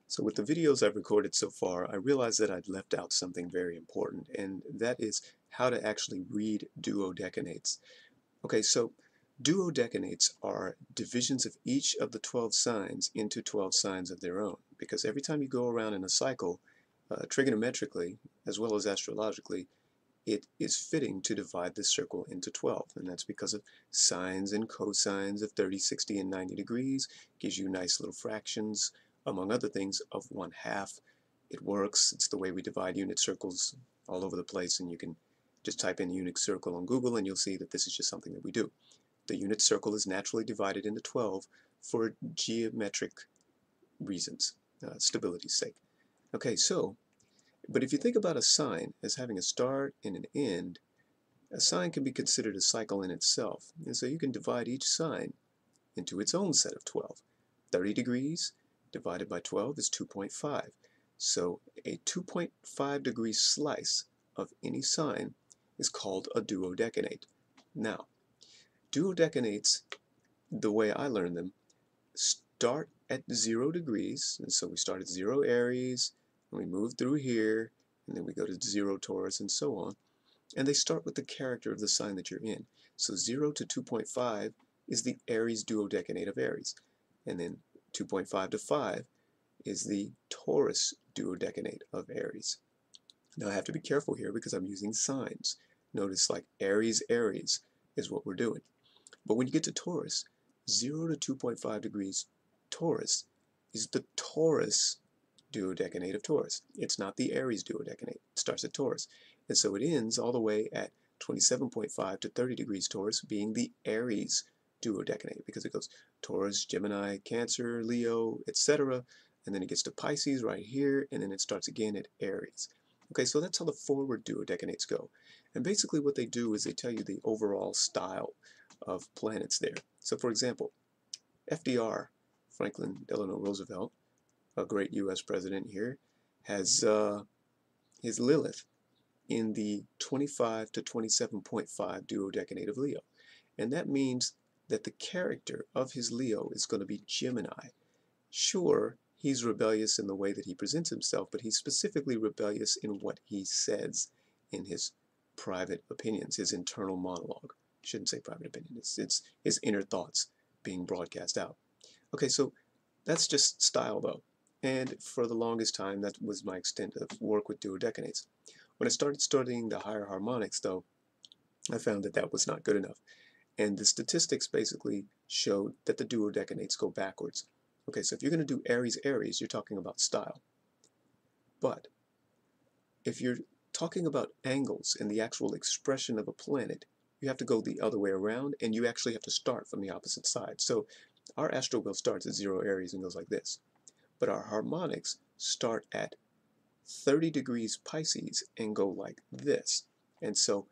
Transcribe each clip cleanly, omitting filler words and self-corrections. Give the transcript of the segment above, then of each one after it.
So with the videos I've recorded so far, I realized that I'd left out something very important, and that is how to actually read duodecanates. Okay, so duodecanates are divisions of each of the 12 signs into 12 signs of their own, because every time you go around in a cycle, trigonometrically, as well as astrologically, it is fitting to divide this circle into 12, and that's because of sines and cosines of 30, 60, and 90 degrees. Gives you nice little fractions, among other things, of 1/2. It works. It's the way we divide unit circles all over the place, and you can just type in unit circle on Google and you'll see that this is just something that we do. The unit circle is naturally divided into 12 for geometric reasons, stability's sake. Okay, but if you think about a sign as having a start and an end, a sign can be considered a cycle in itself, and so you can divide each sign into its own set of 12. 30 degrees divided by 12 is 2.5. So a 2.5 degree slice of any sign is called a duodecanate. Now, duodecanates, the way I learned them, start at 0 degrees, and so we start at 0 Aries, and we move through here, and then we go to 0 Taurus, and so on. And they start with the character of the sign that you're in. So 0 to 2.5 is the Aries duodecanate of Aries. And then 2.5 to 5 is the Taurus duodecanate of Aries. Now I have to be careful here because I'm using signs. Notice like Aries, Aries is what we're doing. But when you get to Taurus, 0 to 2.5 degrees Taurus is the Taurus duodecanate of Taurus. It's not the Aries duodecanate. It starts at Taurus. And so it ends all the way at 27.5 to 30 degrees Taurus being the Aries duodecanate, because it goes Taurus, Gemini, Cancer, Leo, etc. And then it gets to Pisces right here, and then it starts again at Aries. Okay, so that's how the forward duodecanates go. And basically what they do is they tell you the overall style of planets there. So for example, FDR, Franklin Delano Roosevelt, a great U.S. president here, has his Lilith in the 25 to 27.5 duodecanate of Leo. And that means that the character of his Leo is going to be Gemini. Sure, he's rebellious in the way that he presents himself, but he's specifically rebellious in what he says in his private opinions, his internal monologue. I shouldn't say private opinion, it's his inner thoughts being broadcast out. Okay, so that's just style though. And for the longest time, that was my extent of work with duodecanates. When I started studying the higher harmonics, though, I found that that was not good enough. And the statistics basically showed that the duodecanates go backwards. Okay, so if you're going to do Aries, Aries, you're talking about style. But if you're talking about angles and the actual expression of a planet, you have to go the other way around, and you actually have to start from the opposite side. So our astral wheel starts at 0 Aries and goes like this. But our harmonics start at 30 degrees Pisces and go like this. And so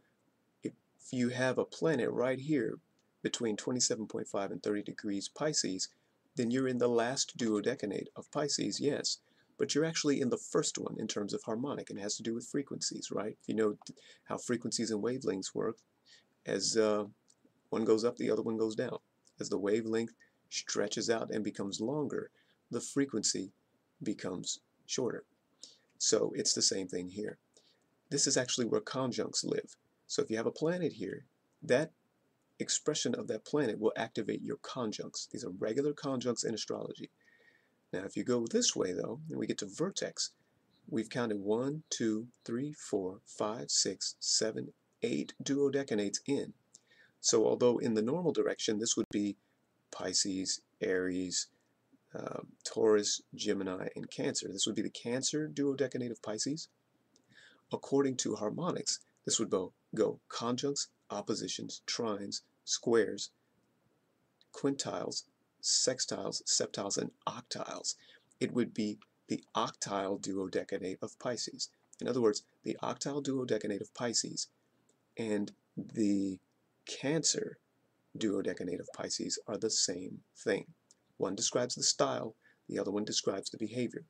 if you have a planet right here between 27.5 and 30 degrees Pisces, then you're in the last duodecanate of Pisces, yes, but you're actually in the first one in terms of harmonic, and it has to do with frequencies, right? You know how frequencies and wavelengths work. As one goes up, the other one goes down. As the wavelength stretches out and becomes longer, the frequency becomes shorter. So it's the same thing here. This is actually where conjuncts live. So if you have a planet here, that expression of that planet will activate your conjuncts. These are regular conjuncts in astrology. Now if you go this way though, and we get to vertex, we've counted 1, 2, 3, 4, 5, 6, 7, 8 duodecanates in. So although in the normal direction this would be Pisces, Aries, Taurus, Gemini, and Cancer. This would be the Cancer duodecanate of Pisces. According to harmonics, this would go conjuncts, oppositions, trines, squares, quintiles, sextiles, septiles, and octiles. It would be the octile duodecanate of Pisces. In other words, the octile duodecanate of Pisces and the Cancer duodecanate of Pisces are the same thing. One describes the style, the other one describes the behavior.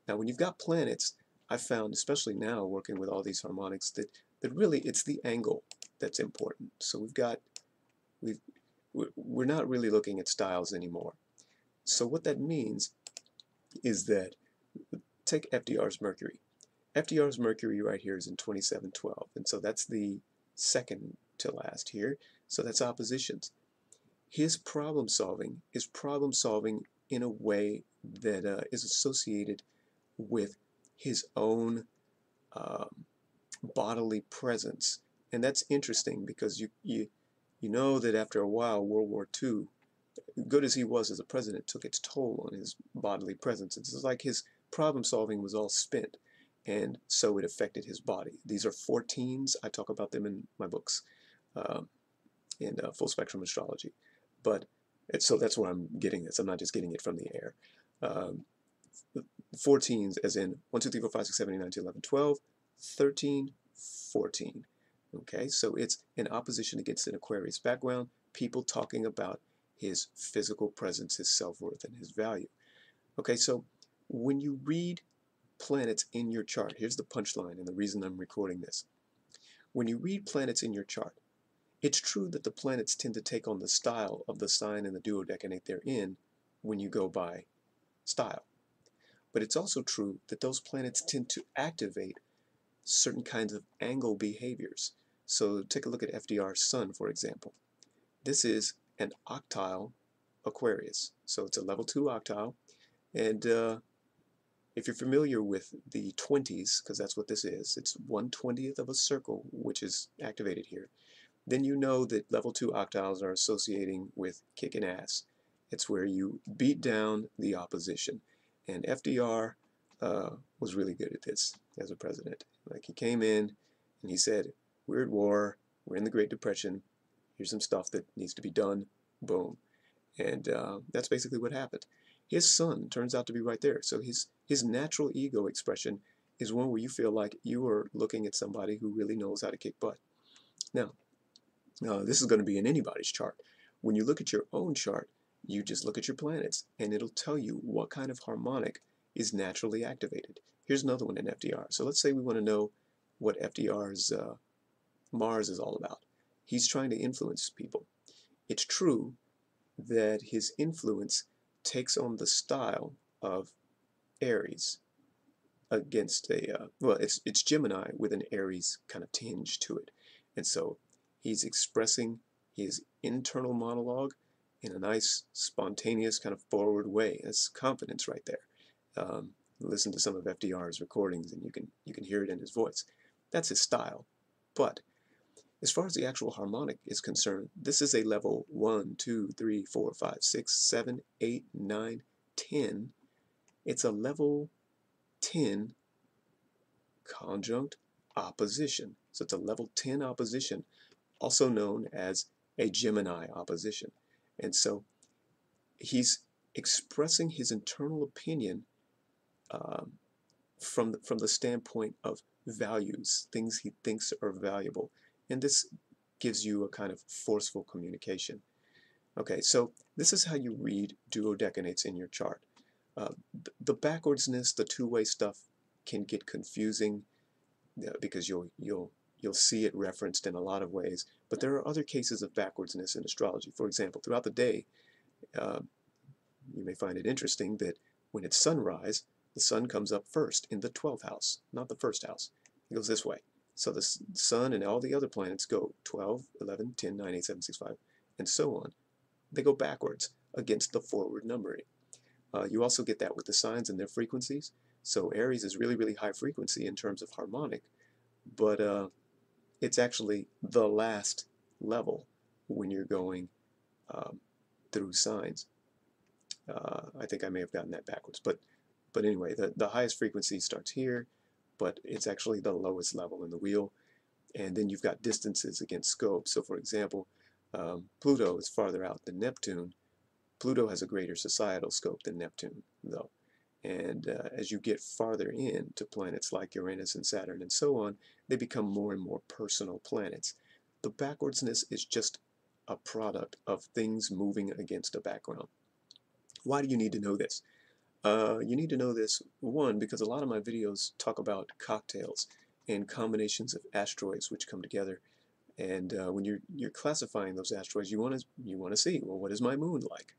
Now when you've got planets, I've found, especially now working with all these harmonics, that really it's the angle that's important. So we're not really looking at styles anymore. So what that means is that Take FDR's Mercury. FDR's Mercury right here is in 2712, and so that's the second to last here. So that's oppositions. His problem solving is problem solving in a way that is associated with his own um, bodily presence. And that's interesting because you know that after a while, World War II, good as he was as a president, took its toll on his bodily presence. It's like his problem solving was all spent, and so it affected his body. These are 14s. I talk about them in my books, um, in Full Spectrum Astrology. But so that's where I'm getting this. I'm not just getting it from the air. Um, 14s as in 1, 2, 3, 4, 5, 6, 7, 8, 9, 10, 11, 12, 13, 14. Okay, so it's in opposition against an Aquarius background, people talking about his physical presence, his self-worth, and his value. Okay, so when you read planets in your chart, here's the punchline and the reason I'm recording this. When you read planets in your chart, it's true that the planets tend to take on the style of the sign and the duodecanate they're in when you go by style. But it's also true that those planets tend to activate certain kinds of angle behaviors. So take a look at FDR's Sun, for example. This is an octile Aquarius. So it's a level 2 octile. And if you're familiar with the 20s, because that's what this is, it's 1/20th of a circle, which is activated here, then you know that level 2 octiles are associating with kicking ass. It's where you beat down the opposition. And FDR was really good at this as a president. Like, he came in and he said, we're at war, we're in the Great Depression, here's some stuff that needs to be done, boom. And that's basically what happened. His Sun turns out to be right there. So his natural ego expression is one where you feel like you are looking at somebody who really knows how to kick butt. Now, this is going to be in anybody's chart. When you look at your own chart, you just look at your planets, and it'll tell you what kind of harmonic is naturally activated. Here's another one in FDR. So let's say we want to know what FDR's Mars is all about. He's trying to influence people. It's true that his influence takes on the style of Aries against a well, it's Gemini with an Aries kind of tinge to it, and so he's expressing his internal monologue in a nice, spontaneous, kind of forward way. That's confidence right there. Listen to some of FDR's recordings, and you can hear it in his voice. That's his style. But as far as the actual harmonic is concerned, this is a level 1, 2, 3, 4, 5, 6, 7, 8, 9, 10. It's a level 10 conjunct opposition. So it's a level 10 opposition, also known as a Gemini opposition. And so he's expressing his internal opinion um, from the standpoint of values, things he thinks are valuable. And this gives you a kind of forceful communication. Okay, so this is how you read duodecanates in your chart. The backwardsness, the two-way stuff can get confusing because you'll see it referenced in a lot of ways. But there are other cases of backwardsness in astrology. For example, throughout the day, uh, you may find it interesting that when it's sunrise, the sun comes up first in the 12th house, not the first house. It goes this way. So the sun and all the other planets go 12, 11, 10, 9, 8, 7, 6, 5, and so on. They go backwards against the forward numbering. You also get that with the signs and their frequencies. So Aries is really, really high frequency in terms of harmonic, but it's actually the last level when you're going um, through signs. I think I may have gotten that backwards, but anyway, the highest frequency starts here, but it's actually the lowest level in the wheel. And then you've got distances against scope. So for example, Pluto is farther out than Neptune. Pluto has a greater societal scope than Neptune, though. And as you get farther in to planets like Uranus and Saturn and so on, they become more and more personal planets. The backwardsness is just a product of things moving against a background. Why do you need to know this? You need to know this, one, because a lot of my videos talk about cocktails and combinations of asteroids which come together. And when you're classifying those asteroids, you want to see, well, what is my moon like?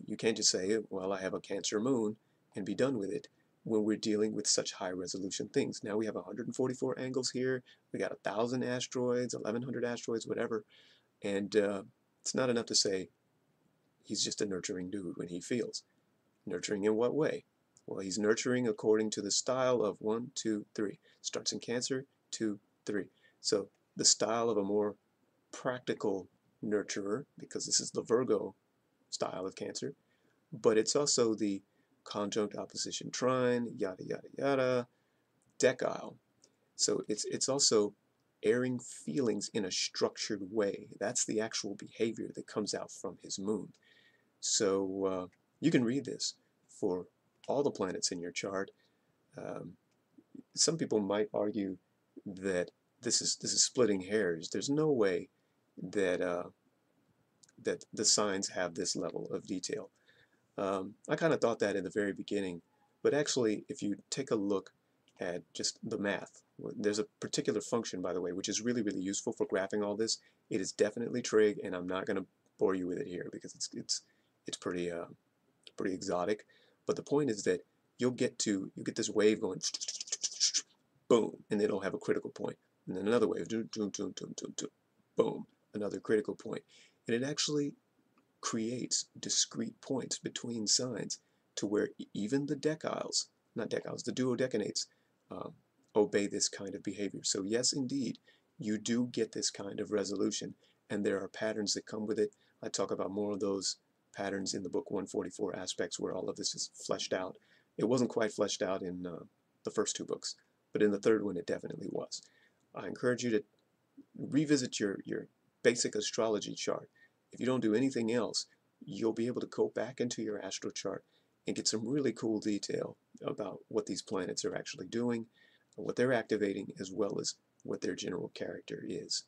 You can't just say, well, I have a Cancer moon and be done with it. when we're dealing with such high resolution things. Now we have 144 angles here, we got 1,000 asteroids, 1,100 asteroids, whatever, and it's not enough to say he's just a nurturing dude when he feels. Nurturing in what way? Well, he's nurturing according to the style of 1, 2, 3. Starts in Cancer, 2, 3. So the style of a more practical nurturer, because this is the Virgo style of Cancer, but it's also the conjunct opposition trine, yada yada yada, decile. So it's also airing feelings in a structured way. That's the actual behavior that comes out from his moon. So you can read this for all the planets in your chart. Um, some people might argue that this is splitting hairs. There's no way that that the signs have this level of detail. I kind of thought that in the very beginning, but actually, if you take a look at just the math, there's a particular function, by the way, which is really, really useful for graphing all this. It is definitely trig, and I'm not going to bore you with it here because it's pretty exotic. But the point is that you get this wave going, boom, and it'll have a critical point, and then another wave, boom, another critical point, and it actually creates discrete points between signs to where even the deciles, not deciles, the duodecanates, um, obey this kind of behavior. So yes, indeed, you do get this kind of resolution, and there are patterns that come with it. I talk about more of those patterns in the book 144 Aspects, where all of this is fleshed out. It wasn't quite fleshed out in the first two books, but in the third one it definitely was. I encourage you to revisit your basic astrology chart. If you don't do anything else, you'll be able to go back into your astro chart and get some really cool detail about what these planets are actually doing, what they're activating, as well as what their general character is.